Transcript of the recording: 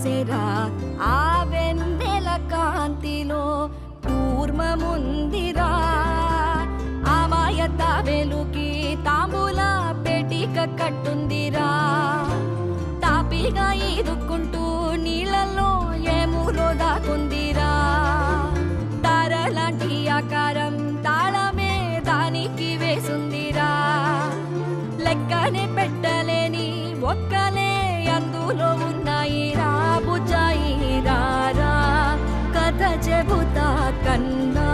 పూసెరా ఆ వెన్నెల కాంతిలో కూర్మముందిరా ఆమాయత వెలుకి తాంబూల పెటిక కట్టుందిరా తాపిగా ఈదుకుంటూ నీళ్ళల్లో ఏములో దాకుందిరా తారలాంటి ఆకారం తాళమే దానికి వేసుందిరా లెక్కనే పెట్టలేని ఒక్కలే అందులో ఉన్నాయిరా బుజ్జాయి రారా కథ చెబుతా కన్నా